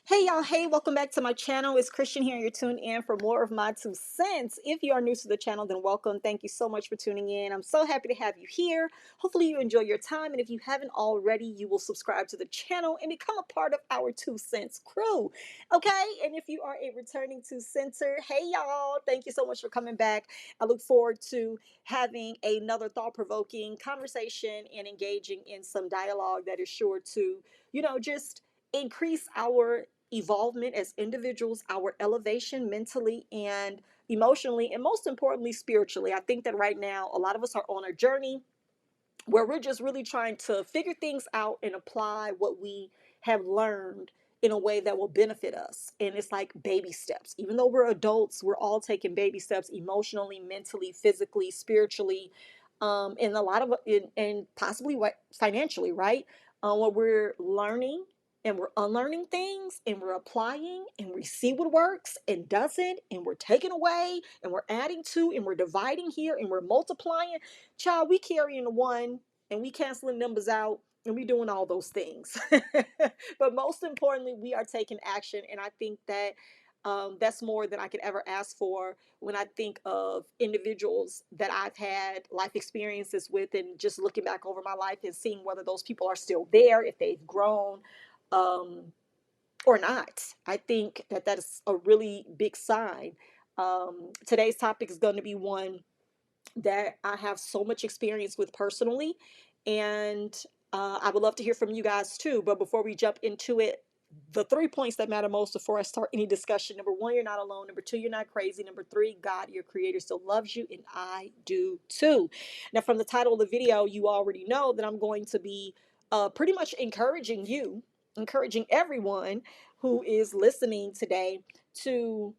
Hey y'all, hey, welcome back to my channel. It's Christian here, and you're tuned in for more of my 2 cents. If you are new to the channel, then welcome. Thank you so much for tuning in. I'm so happy to have you here. Hopefully you enjoy your time, and if you haven't already, you will subscribe to the channel and become a part of our 2 cents crew. Okay, and if you are a returning 2 center, hey y'all, thank you so much for coming back. I look forward to having another thought-provoking conversation and engaging in some dialogue that is sure to, just increase our evolvement as individuals, our elevation mentally and emotionally, and most importantly, spiritually. I think that right now, a lot of us are on a journey where we're just really trying to figure things out and apply what we have learned in a way that will benefit us. And it's like baby steps. Even though we're adults, we're all taking baby steps emotionally, mentally, physically, spiritually, and a lot of and possibly what financially, right? Where we're learning and we're unlearning things and we're applying and we see what works and doesn't, and we're taking away and we're adding to and we're dividing here and we're multiplying. Child, we carrying the one and we canceling numbers out and we doing all those things. But most importantly, we are taking action. And I think that that's more than I could ever ask for when I think of individuals that I've had life experiences with, and just looking back over my life and seeing whether those people are still there, if they've grown, um, or not. I think that that is a really big sign. Today's topic is going to be one that I have so much experience with personally. And I would love to hear from you guys too. But before we jump into it, the 3 points that matter most before I start any discussion: number one, you're not alone. Number two, you're not crazy. Number three, God, your creator, still loves you, and I do too. Now, from the title of the video, you already know that I'm going to be pretty much encouraging you, encouraging everyone who is listening today to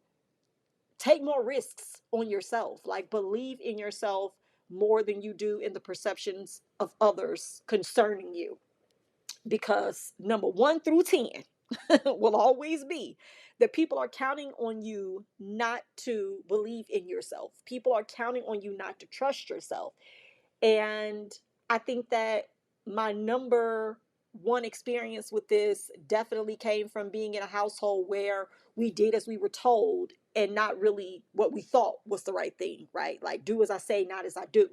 take more risks on yourself. Like, believe in yourself more than you do in the perceptions of others concerning you. Because number 1 through 10 will always be that people are counting on you not to believe in yourself. People are counting on you not to trust yourself. And I think that my number one experience with this definitely came from being in a household where we did as we were told and not really what we thought was the right thing, right? Like, do as I say, not as I do.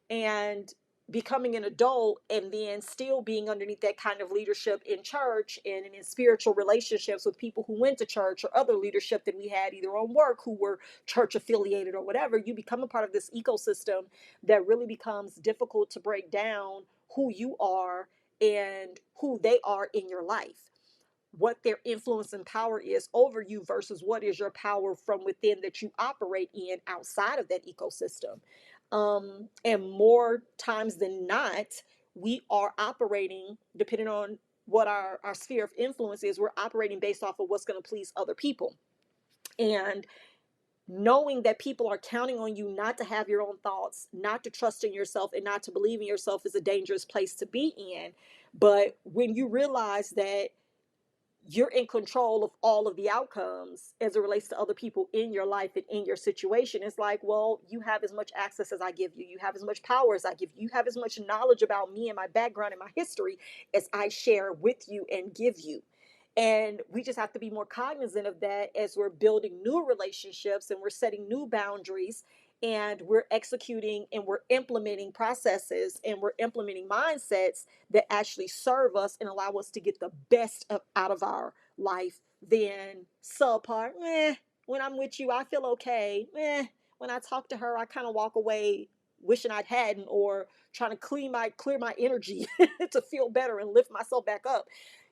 And becoming an adult and then still being underneath that kind of leadership in church and in spiritual relationships with people who went to church, or other leadership that we had either on work who were church affiliated or whatever, you become a part of this ecosystem that really becomes difficult to break down who you are and who they are in your life, what their influence and power is over you versus what is your power from within that you operate in outside of that ecosystem. And more times than not, we are operating, depending on what our sphere of influence is, we're operating based off of what's going to please other people. And knowing that people are counting on you not to have your own thoughts, not to trust in yourself, and not to believe in yourself is a dangerous place to be in. But when you realize that you're in control of all of the outcomes as it relates to other people in your life and in your situation, it's like, well, you have as much access as I give you. You have as much power as I give you. You have as much knowledge about me and my background and my history as I share with you and give you. And we just have to be more cognizant of that as we're building new relationships and we're setting new boundaries and we're executing and we're implementing processes and we're implementing mindsets that actually serve us and allow us to get the best out of our life. Then subpar, when I'm with you, I feel okay. When I talk to her, I kind of walk away wishing I hadn't, or trying to clear my energy to feel better and lift myself back up.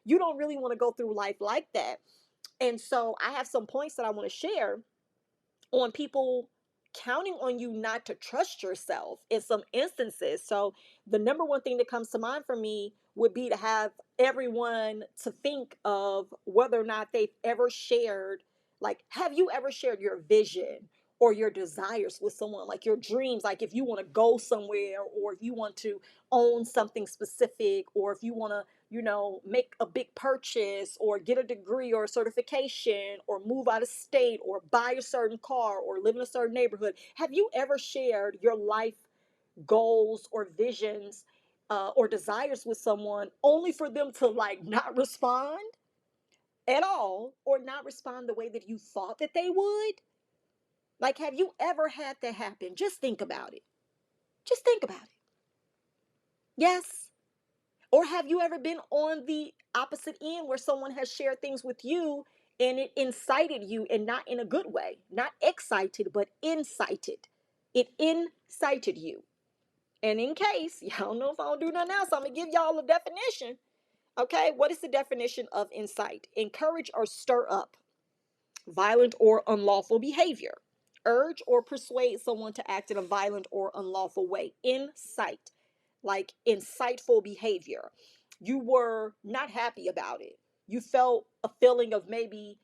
You don't really want to go through life like that. And so I have some points that I want to share on people counting on you not to trust yourself in some instances. So the number one thing that comes to mind for me would be to have everyone to think of whether or not they've ever shared, like, have you ever shared your vision or your desires with someone, like your dreams, like if you want to go somewhere, or if you want to own something specific, or if you want to, make a big purchase or get a degree or a certification or move out of state or buy a certain car or live in a certain neighborhood. Have you ever shared your life goals or visions or desires with someone only for them to like not respond? at all or not respond the way that you thought that they would? Like, have you ever had that happen? Just think about it. Just think about it. Yes. Or have you ever been on the opposite end where someone has shared things with you and it incited you, and not in a good way, not excited, but incited? It incited you. And in case y'all know if I don't do nothing else, I'm going to give y'all a definition. Okay, what is the definition of incite? Encourage or stir up violent or unlawful behavior. Urge or persuade someone to act in a violent or unlawful way. Incite, like insightful behavior. You were not happy about it. You felt a feeling of maybe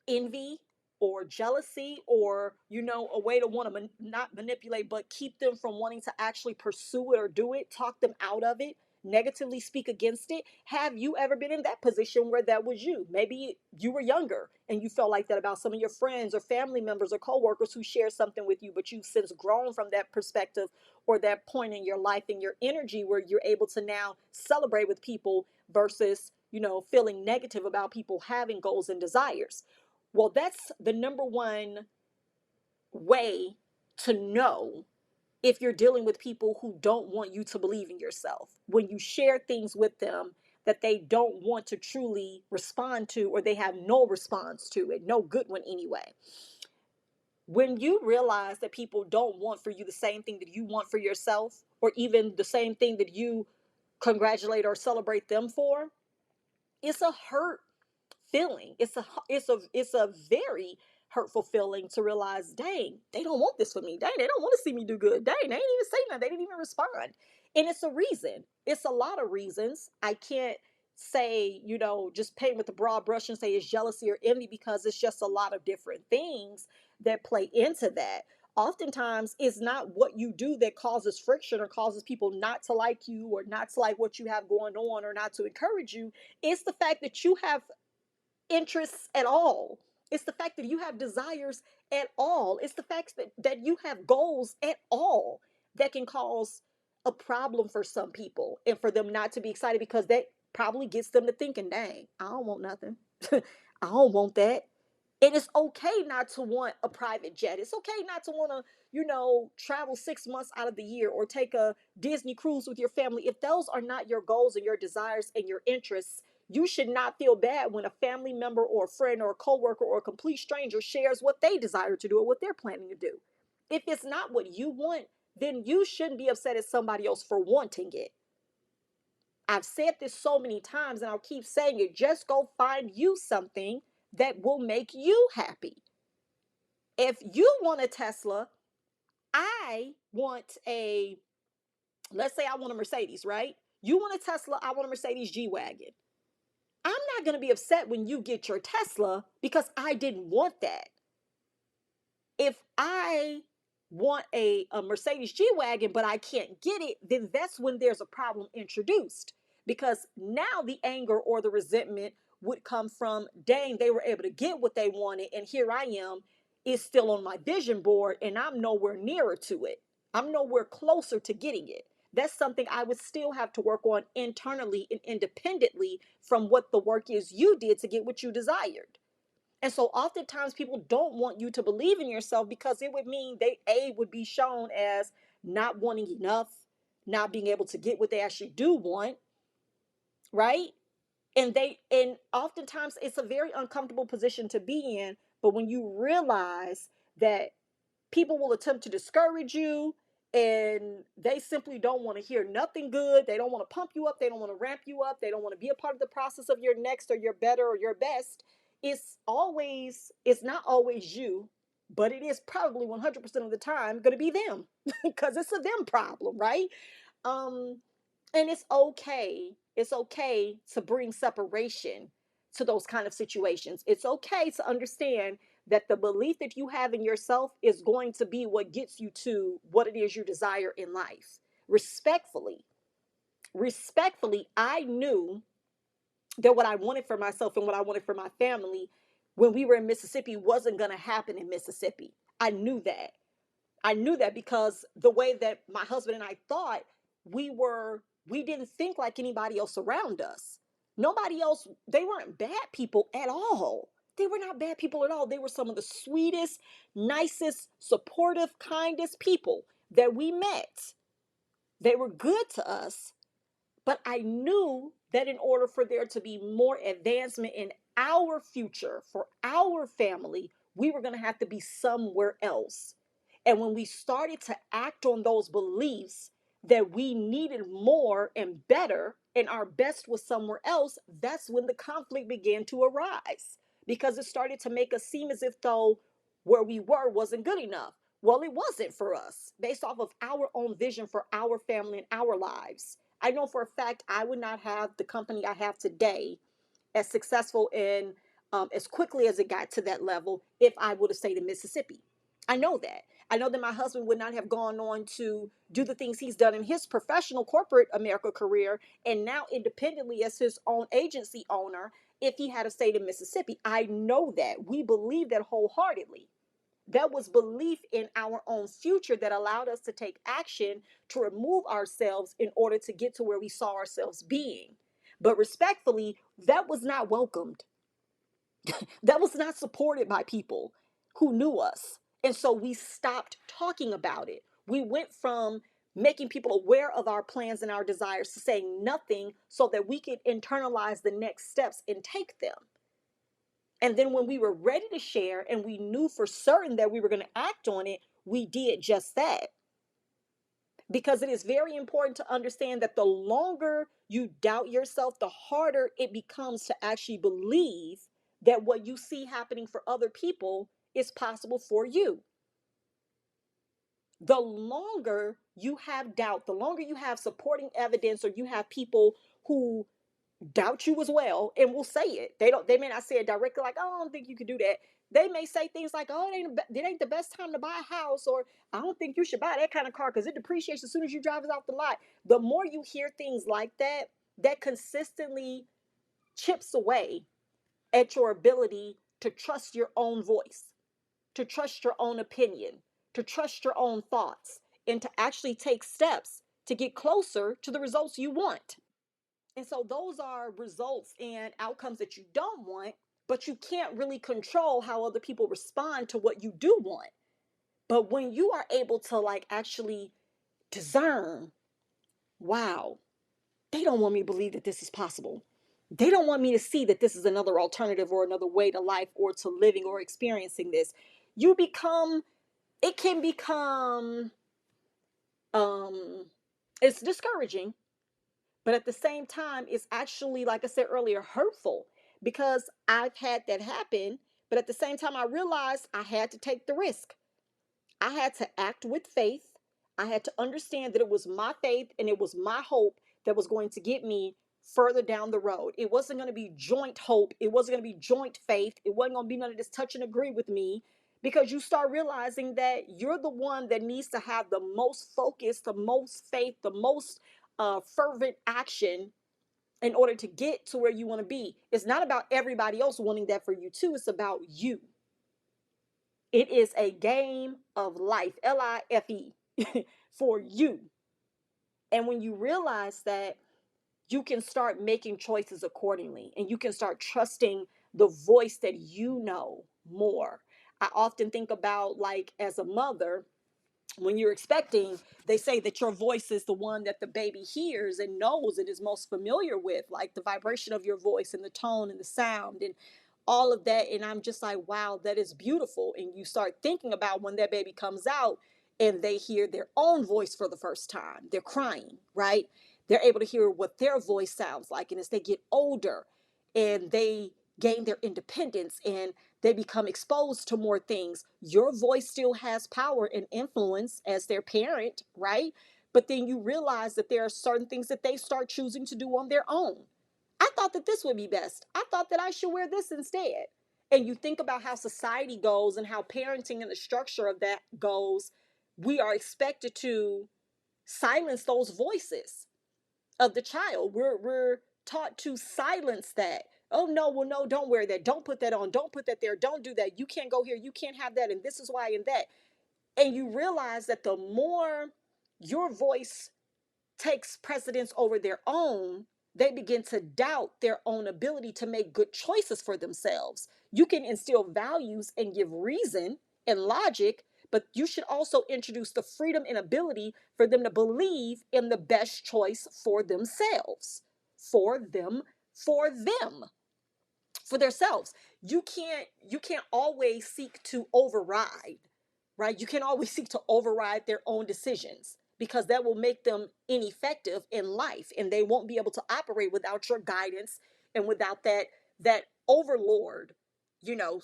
envy or jealousy, or a way to want to not manipulate but keep them from wanting to actually pursue it or do it, talk them out of it, negatively speak against it. Have you ever been in that position where that was you? Maybe you were younger and you felt like that about some of your friends or family members or coworkers who share something with you, but you've since grown from that perspective or that point in your life and your energy where you're able to now celebrate with people versus feeling negative about people having goals and desires. Well, that's the number one way to know if you're dealing with people who don't want you to believe in yourself. When you share things with them that they don't want to truly respond to, or they have no response to it, no good one anyway. When you realize that people don't want for you the same thing that you want for yourself, or even the same thing that you congratulate or celebrate them for, it's a hurt feeling. It's a very hurtful feeling to realize, dang, they don't want this for me. Dang, they don't want to see me do good. Dang, they didn't even say nothing. They didn't even respond. And it's a reason. It's a lot of reasons. I can't say, just paint with a broad brush and say it's jealousy or envy, because it's just a lot of different things that play into that. Oftentimes, it's not what you do that causes friction or causes people not to like you or not to like what you have going on or not to encourage you. It's the fact that you have interests at all. It's the fact that you have desires at all. It's the fact that you have goals at all that can cause a problem for some people and for them not to be excited, because that probably gets them to thinking, dang, I don't want nothing. I don't want that. And it's okay not to want a private jet. It's okay not to want to, travel 6 months out of the year or take a Disney cruise with your family. If those are not your goals and your desires and your interests, you should not feel bad when a family member or a friend or a coworker or a complete stranger shares what they desire to do or what they're planning to do. If it's not what you want, then you shouldn't be upset at somebody else for wanting it. I've said this so many times and I'll keep saying it. Just go find you something that will make you happy. If you want a Tesla, I want a, let's say I want a Mercedes, right? You want a Tesla, I want a Mercedes G-Wagon. I'm not going to be upset when you get your Tesla because I didn't want that. If I want a Mercedes G-Wagon, but I can't get it, then that's when there's a problem introduced. Because now the anger or the resentment would come from, dang, they were able to get what they wanted, and here I am, it's still on my vision board, and I'm nowhere nearer to it. I'm nowhere closer to getting it. That's something I would still have to work on internally and independently from what the work is you did to get what you desired. And so oftentimes people don't want you to believe in yourself because it would mean they would be shown as not wanting enough, not being able to get what they actually do want, right? And oftentimes it's a very uncomfortable position to be in, but when you realize that people will attempt to discourage you and they simply don't want to hear nothing good, they don't want to pump you up, they don't want to ramp you up, they don't want to be a part of the process of your next or your better or your best. It's not always you, but it is probably 100% of the time going to be them because it's a them problem, right? um and it's okay to bring separation to those kind of situations. It's okay to understand that the belief that you have in yourself is going to be what gets you to what it is you desire in life. Respectfully, I knew that what I wanted for myself and what I wanted for my family when we were in Mississippi wasn't going to happen in Mississippi. I knew that because the way that my husband and I thought, we didn't think like anybody else around us. Nobody else, they weren't bad people at all. They were not bad people at all. They were some of the sweetest, nicest, supportive, kindest people that we met. They were good to us, but I knew that in order for there to be more advancement in our future, for our family, we were going to have to be somewhere else. And when we started to act on those beliefs that we needed more and better, and our best was somewhere else, that's when the conflict began to arise, because it started to make us seem as if though where we were wasn't good enough. Well, it wasn't for us, based off of our own vision for our family and our lives. I know for a fact I would not have the company I have today as successful and as quickly as it got to that level if I would have stayed in Mississippi. I know that. I know that my husband would not have gone on to do the things he's done in his professional corporate America career and now independently as his own agency owner if he had stayed in Mississippi. I know that. We believe that wholeheartedly. That was belief in our own future that allowed us to take action to remove ourselves in order to get to where we saw ourselves being. But respectfully, that was not welcomed. That was not supported by people who knew us. And so we stopped talking about it. We went from making people aware of our plans and our desires to saying nothing so that we could internalize the next steps and take them. And then when we were ready to share and we knew for certain that we were going to act on it, we did just that. Because it is very important to understand that the longer you doubt yourself, the harder it becomes to actually believe that what you see happening for other people is possible for you. The longer you have doubt, the longer you have supporting evidence, or you have people who doubt you as well and will say it. They may not say it directly like, oh, I don't think you could do that. They may say things like, oh, it ain't the best time to buy a house, or I don't think you should buy that kind of car because it depreciates as soon as you drive it off the lot. The more you hear things like that, that consistently chips away at your ability to trust your own voice, to trust your own opinion, to trust your own thoughts, and to actually take steps to get closer to the results you want. And so those are results and outcomes that you don't want, but you can't really control how other people respond to what you do want. But when you are able to like actually discern, wow, they don't want me to believe that this is possible. They don't want me to see that this is another alternative or another way to life or to living or experiencing this. You become, it can become, um, it's discouraging. But at the same time, it's actually, like I said earlier, hurtful because I've had that happen. But at the same time, I realized I had to take the risk. I had to act with faith. I had to understand that it was my faith and it was my hope that was going to get me further down the road. It wasn't going to be joint hope. It wasn't going to be joint faith. It wasn't going to be none of this touch and agree with me, because you start realizing that you're the one that needs to have the most focus, the most faith, the most fervent action in order to get to where you want to be. It's not about everybody else wanting that for you too. It's about you. It is a game of life, LIFE, for you. And when you realize that, you can start making choices accordingly and you can start trusting the voice that you know more. I often think about, like, as a mother, when you're expecting, they say that your voice is the one that the baby hears and knows and is most familiar with, like the vibration of your voice and the tone and the sound and all of that. And I'm just like, wow, that is beautiful. And you start thinking about when that baby comes out and they hear their own voice for the first time. They're crying, right? They're able to hear what their voice sounds like. And as they get older and they gain their independence and they become exposed to more things, your voice still has power and influence as their parent, right? But then you realize that there are certain things that they start choosing to do on their own. I thought that this would be best. I thought that I should wear this instead. And you think about how society goes and how parenting and the structure of that goes. We are expected to silence those voices of the child. We're taught to silence that. Oh no, well no, don't wear that. Don't put that on. Don't put that there. Don't do that. You can't go here. You can't have that. And this is why and that. And you realize that the more your voice takes precedence over their own, they begin to doubt their own ability to make good choices for themselves. You can instill values and give reason and logic, but you should also introduce the freedom and ability for them to believe in the best choice for themselves, for them, for them, for themselves. You can't always seek to override, right? You can always seek to override their own decisions, because that will make them ineffective in life, and they won't be able to operate without your guidance and without that overlord,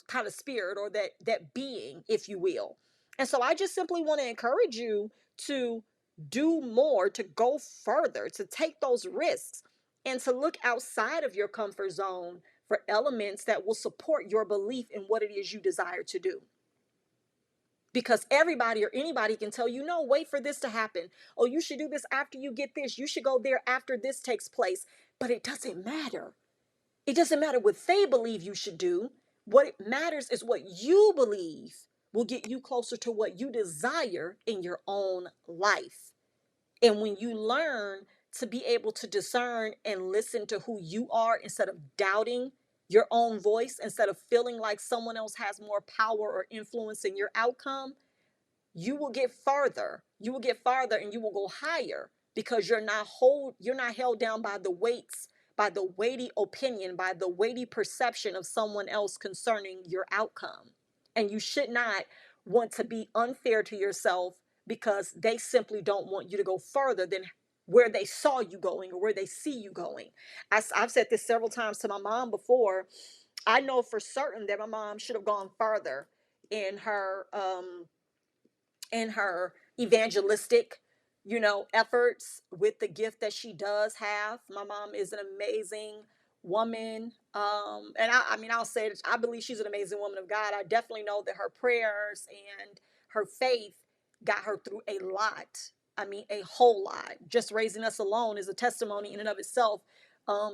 kind of spirit, or that being, if you will. And so I just simply want to encourage you to do more, to go further, to take those risks, and to look outside of your comfort zone for elements that will support your belief in what it is you desire to do. Because everybody or anybody can tell you, no, wait for this to happen. Oh, you should do this after you get this. You should go there after this takes place. But it doesn't matter. It doesn't matter what they believe you should do. What matters is what you believe will get you closer to what you desire in your own life. And when you learn to be able to discern and listen to who you are instead of doubting your own voice, instead of feeling like someone else has more power or influence in your outcome, you will get farther. You will get farther and you will go higher, because you're not held down by the weights, by the weighty opinion, by the weighty perception of someone else concerning your outcome. And you should not want to be unfair to yourself because they simply don't want you to go further than where they saw you going or where they see you going. I've said this several times to my mom before. I know for certain that my mom should have gone further in her evangelistic, efforts with the gift that she does have. My mom is an amazing woman. And I mean, I'll say it, I believe she's an amazing woman of God. I definitely know that her prayers and her faith got her through a lot. I mean, a whole lot. Just raising us alone is a testimony in and of itself.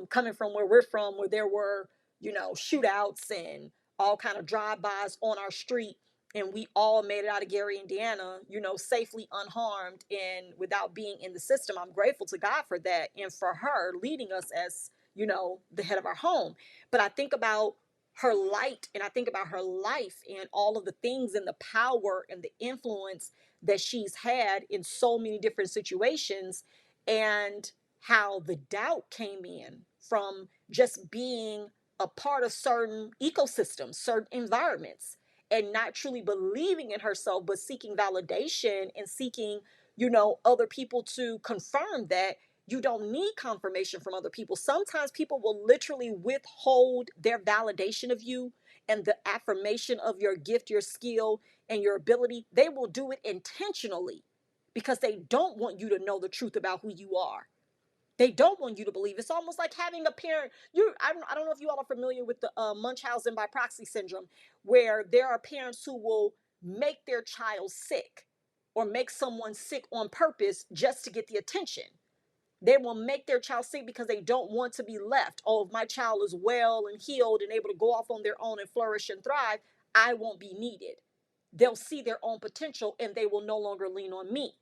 Coming from where we're from, where there were, shootouts and all kind of drive-bys on our street, and we all made it out of Gary, Indiana, safely unharmed and without being in the system. I'm grateful to God for that, and for her leading us as, the head of our home. But I think about her light, and I think about her life and all of the things and the power and the influence that she's had in so many different situations, and how the doubt came in from just being a part of certain ecosystems, certain environments, and not truly believing in herself, but seeking validation and seeking, other people to confirm that. You don't need confirmation from other people. Sometimes people will literally withhold their validation of you and the affirmation of your gift, your skill, and your ability. They will do it intentionally because they don't want you to know the truth about who you are. They don't want you to believe. It's almost like having a parent. I don't know if you all are familiar with the Munchausen by proxy syndrome, where there are parents who will make their child sick or make someone sick on purpose just to get the attention. They will make their child sick because they don't want to be left. Oh, if my child is well and healed and able to go off on their own and flourish and thrive, I won't be needed. They'll see their own potential and they will no longer lean on me.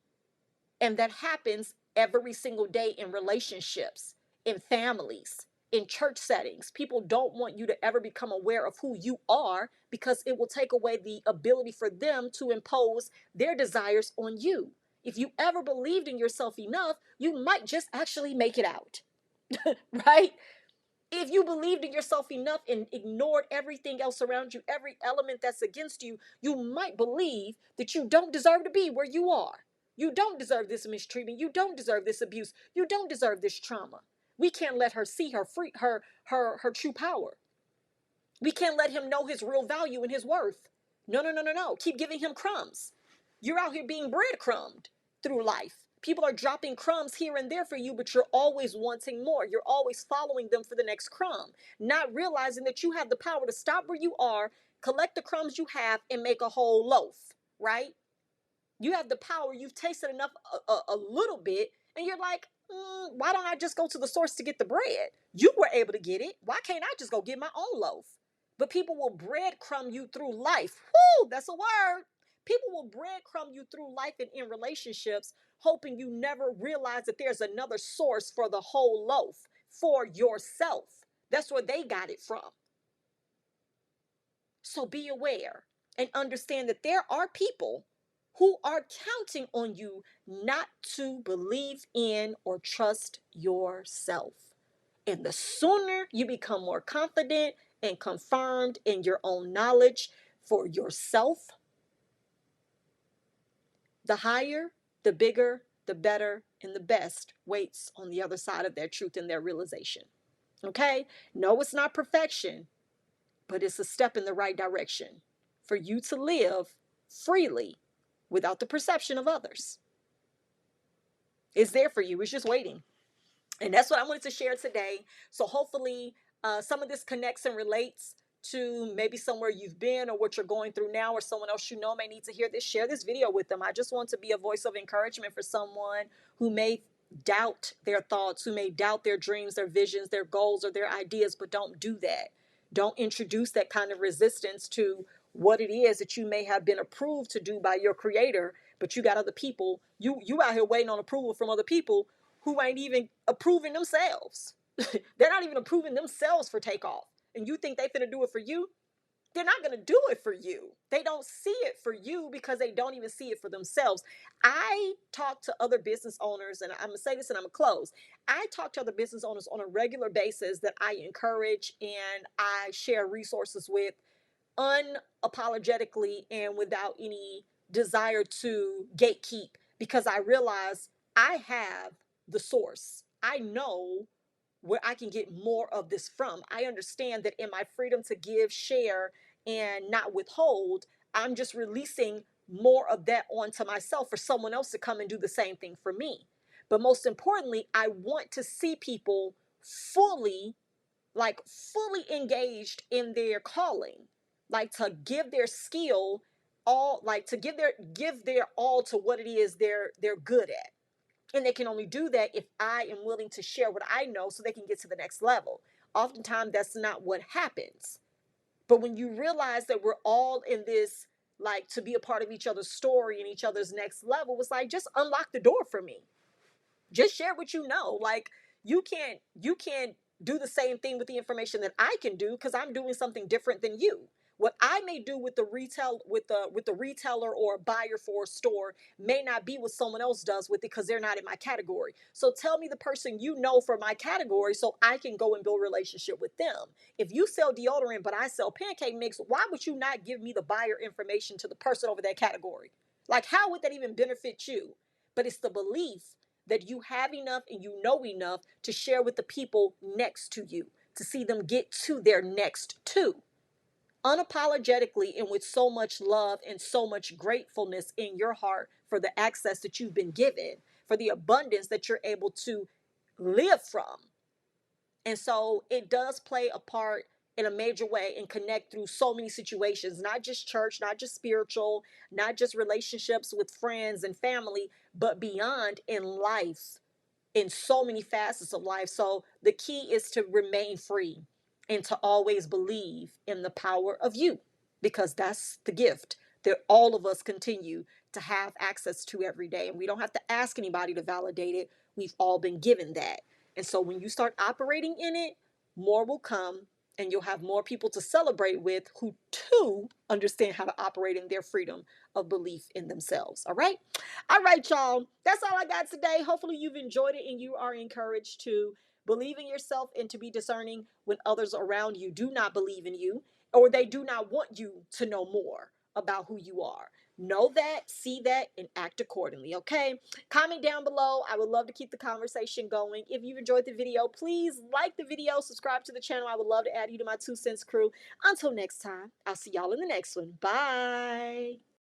And that happens every single day in relationships, in families, in church settings. People don't want you to ever become aware of who you are because it will take away the ability for them to impose their desires on you. If you ever believed in yourself enough, you might just actually make it out, right? If you believed in yourself enough and ignored everything else around you, every element that's against you, you might believe that you don't deserve to be where you are. You don't deserve this mistreatment. You don't deserve this abuse. You don't deserve this trauma. We can't let her see her true power. We can't let him know his real value and his worth. No, no, no, no, no. Keep giving him crumbs. You're out here being breadcrumbed through life. People are dropping crumbs here and there for you, but you're always wanting more. You're always following them for the next crumb, not realizing that you have the power to stop where you are, collect the crumbs you have, and make a whole loaf, right? You have the power. You've tasted enough, a little bit, and you're like, why don't I just go to the source to get the bread? You were able to get it. Why can't I just go get my own loaf? But people will breadcrumb you through life. Whoo, that's a word. People will breadcrumb you through life and in relationships, hoping you never realize that there's another source for the whole loaf, for yourself. That's where they got it from. So be aware and understand that there are people who are counting on you not to believe in or trust yourself. And the sooner you become more confident and confirmed in your own knowledge for yourself, the higher, the bigger, the better, and the best waits on the other side of their truth and their realization. Okay? No, it's not perfection, but it's a step in the right direction for you to live freely without the perception of others. It's there for you, it's just waiting. And that's what I wanted to share today. So hopefully, some of this connects and relates to maybe somewhere you've been or what you're going through now, or someone else you know may need to hear this. Share this video with them. I just want to be a voice of encouragement for someone who may doubt their thoughts, who may doubt their dreams, their visions, their goals, or their ideas, but don't do that. Don't introduce that kind of resistance to what it is that you may have been approved to do by your creator, but you got other people, you out here waiting on approval from other people who ain't even approving themselves. They're not even approving themselves for takeoff. And you think they finna do it for you? They're not gonna do it for you. They don't see it for you because they don't even see it for themselves. I talk to other business owners, and I'm gonna say this and I'm gonna close. I talk to other business owners on a regular basis that I encourage and I share resources with unapologetically and without any desire to gatekeep, because I realize I have the source. I know where I can get more of this from. I understand that in my freedom to give, share, and not withhold, I'm just releasing more of that onto myself for someone else to come and do the same thing for me. But most importantly, I want to see people fully, like fully engaged in their calling, like to give their skill all, like to give their all to what it is they're good at. And they can only do that if I am willing to share what I know so they can get to the next level. Oftentimes that's not what happens. But when you realize that we're all in this, like to be a part of each other's story and each other's next level, it's like, just unlock the door for me. Just share what you know. Like, you can't do the same thing with the information that I can do, because I'm doing something different than you. What I may do with the retailer or a buyer for a store may not be what someone else does with it, because they're not in my category. So tell me the person you know for my category so I can go and build a relationship with them. If you sell deodorant but I sell pancake mix, why would you not give me the buyer information to the person over that category? Like, how would that even benefit you? But it's the belief that you have enough and you know enough to share with the people next to you, to see them get to their next two. Unapologetically and with so much love and so much gratefulness in your heart for the access that you've been given, for the abundance that you're able to live from. And so it does play a part in a major way and connect through so many situations, not just church, not just spiritual, not just relationships with friends and family, but beyond in life, in so many facets of life. So the key is to remain free and to always believe in the power of you, because that's the gift that all of us continue to have access to every day. And we don't have to ask anybody to validate it. We've all been given that. And so when you start operating in it, more will come, and you'll have more people to celebrate with who too understand how to operate in their freedom of belief in themselves. All right. All right, y'all. That's all I got today. Hopefully you've enjoyed it and you are encouraged to believe in yourself and to be discerning when others around you do not believe in you, or they do not want you to know more about who you are. Know that, see that, and act accordingly, okay? Comment down below. I would love to keep the conversation going. If you've enjoyed the video, please like the video, subscribe to the channel. I would love to add you to my 2 cents crew. Until next time, I'll see y'all in the next one. Bye.